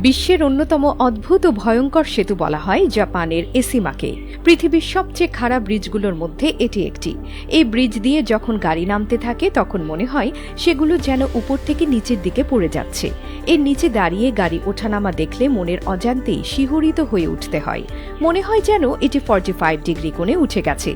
বিশ্বের অন্যতম অদ্ভুত ও ভয়ঙ্কর সেতু বলা হয় জাপানের এসিমাকে। পৃথিবীর সবচেয়ে খারাপ ব্রিজগুলোর মধ্যে এটি একটি। এই ব্রিজ দিয়ে যখন গাড়ি নামতে থাকে তখন মনে হয় সেগুলো যেন উপর থেকে নিচের দিকে পড়ে যাচ্ছে। এর নিচে দাঁড়িয়ে গাড়ি ওঠানামা দেখলে মনের অজান্তেই শিহরিত হয়ে উঠতে হয়। মনে হয় যেন এটি 45 ডিগ্রি কোণে উঠে গেছে।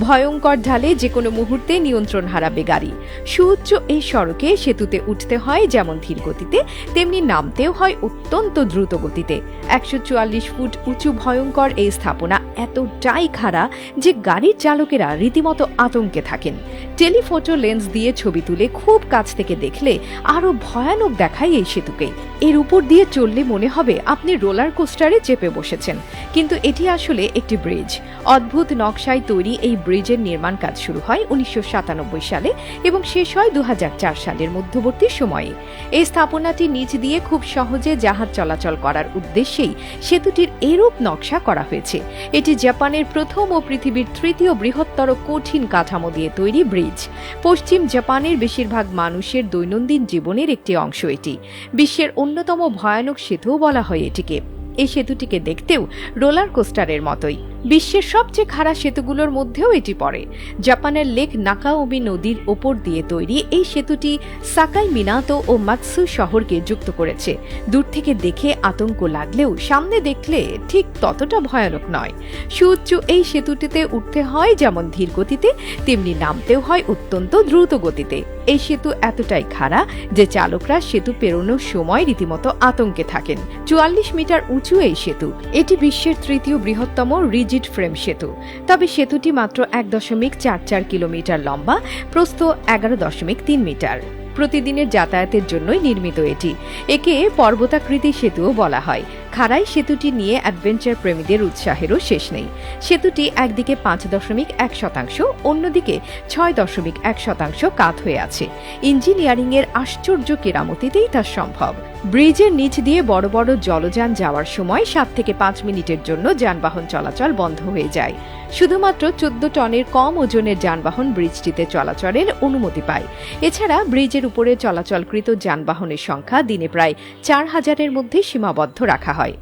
ভয়ঙ্কর ঢালে যে কোনো মুহূর্তে নিয়ন্ত্রণ হারাবে গাড়ি। সুউচ্চ এই সড়কে সেতুতে উঠতে হয় যেমন ধীর গতিতে, তেমনি নামতেও হয় অত্যন্ত দ্রুত গতিতে। 144 ফুট উঁচু ভয়ঙ্কর এই স্থাপনা এতটাই খাড়া যে গাড়ির চালকেরা রীতিমতো আতঙ্কে থাকেন। টেলিফোটো লেন্স দিয়ে ছবি তুলে খুব কাছ থেকে দেখলে আরো ভয়ানক দেখায় এই সেতুকে। এর উপর দিয়ে চললে মনে হবে আপনি রোলার কোস্টারে চেপে বসেছেন, কিন্তু এটি আসলে একটি ব্রিজ। অদ্ভুত নকশায় তৈরি এই ব্রিজের নির্মাণ কাজ শুরু হয় 1997 সালে এবং শেষ হয় 2004 সালের মধ্যবর্তী সময়ে। এই স্থাপনাটি নিচ দিয়ে খুব সহজে জাহাজ চলাচল করার উদ্দেশ্যেই সেতুটির এরূপ নকশা করা হয়েছে। এটি জাপানের প্রথম ও পৃথিবীর তৃতীয় বৃহত্তর কঠিন কাঠামো দিয়ে তৈরি ব্রিজ। পশ্চিম জাপানের বেশিরভাগ মানুষের দৈনন্দিন জীবনের একটি অংশ এটি। বিশ্বের অন্যতম ভয়ানক সেতুও বলা হয় এটিকে। এই সেতুটিকে দেখতেও রোলার কোস্টারের মতোই। বিশ্বের সবচেয়ে খাড়া সেতুগুলোর মধ্যেও এটি পড়ে। জাপানের লেক নাকাওমি নদীর ওপর দিয়ে তৈরি এই সেতুটি সাকাই মিনাতো ও মাতসু শহরকে যুক্ত করেছে। দূর থেকে দেখে আতঙ্ক লাগলেও সামনে দেখলে ঠিক ততটা ভয়ানক নয়। সুউচ্চ এই সেতুটিতে উঠতে হয় যেমন ধীর গতিতে, তেমনি নামতেও হয় অত্যন্ত দ্রুত গতিতে। এই সেতু এতটাই খাড়া যে চালকরা সেতু পেরোনোর সময় রীতিমতো আতঙ্কে থাকেন। 44 মিটার উঁচু এই সেতু। এটি বিশ্বের তৃতীয় বৃহত্তম রিজিড ফ্রেম সেতু। তবে সেতুটি মাত্র 1.44 কিলোমিটার লম্বা, প্রস্থ 11.3 মিটার। প্রতিদিনের যাতায়াতের জন্যই নির্মিত এটি। একে পর্বতাকৃতি সেতুও বলা হয়। খাড়াই সেতুটি নিয়ে অ্যাডভেঞ্চার প্রেমীদের উৎসাহেরও শেষ নেই। সেতুটি একদিকে 5.1%, অন্যদিকে 6.1% কাত হয়ে আছে। ইঞ্জিনিয়ারিং এর আশ্চর্য কেরামতিতেই তা সম্ভব। ব্রিজের নিচ দিয়ে বড় বড় জলযান যাওয়ার সময় 7 থেকে 5 মিনিটের জন্য যানবাহন চলাচল বন্ধ হয়ে যায়। শুধুমাত্র 14 টনের কম ওজনের যানবাহন ব্রিজটিতে চলাচলের অনুমতি পায়। এছাড়া ব্রিজের উপরে চলাচলকৃত যানবাহনের সংখ্যা দিনে প্রায় 4000-এর মধ্যে সীমাবদ্ধ রাখা হয়।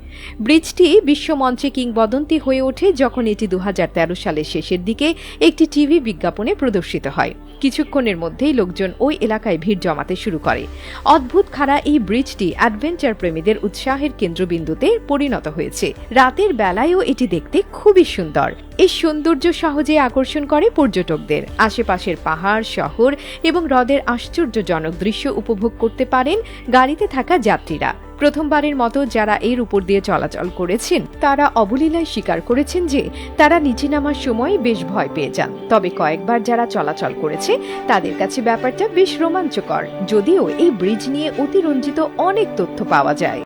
ব্রিজটি বিশ্বমঞ্চে কিংবদন্তি হয়ে ওঠে যখন এটি 2013 সালের শেষের দিকে একটি টিভি বিজ্ঞাপনে প্রদর্শিত হয়। কিছুক্ষণের মধ্যেই লোকজন ওই এলাকায় ভিড় জমাতে শুরু করে। অদ্ভুত খাড়া এই ব্রিজটি অ্যাডভেঞ্চার প্রেমীদের উৎসাহের কেন্দ্রবিন্দুতে পরিণত হয়েছে। রাতের বেলায়ও এটি দেখতে খুবই সুন্দর। এই সৌন্দর্য সহজে আকর্ষণ করে পর্যটকদের। আশেপাশের পাহাড়, শহর এবং হ্রদের আশ্চর্যজনক দৃশ্য উপভোগ করতে পারেন গাড়িতে থাকা যাত্রীরা। প্রথমবারের মতো যারা এর উপর দিয়ে চলাচল করেছেন তারা অবলীলায় স্বীকার করেছেন যে তারা নিচে নামার সময় বেশ ভয় পেয়ে যান। তবে কয়েকবার যারা চলাচল করেছে তাদের কাছে ব্যাপারটা বেশ রোমাঞ্চকর। যদিও এই ব্রিজ নিয়ে অতিরঞ্জিত অনেক তথ্য পাওয়া যায়।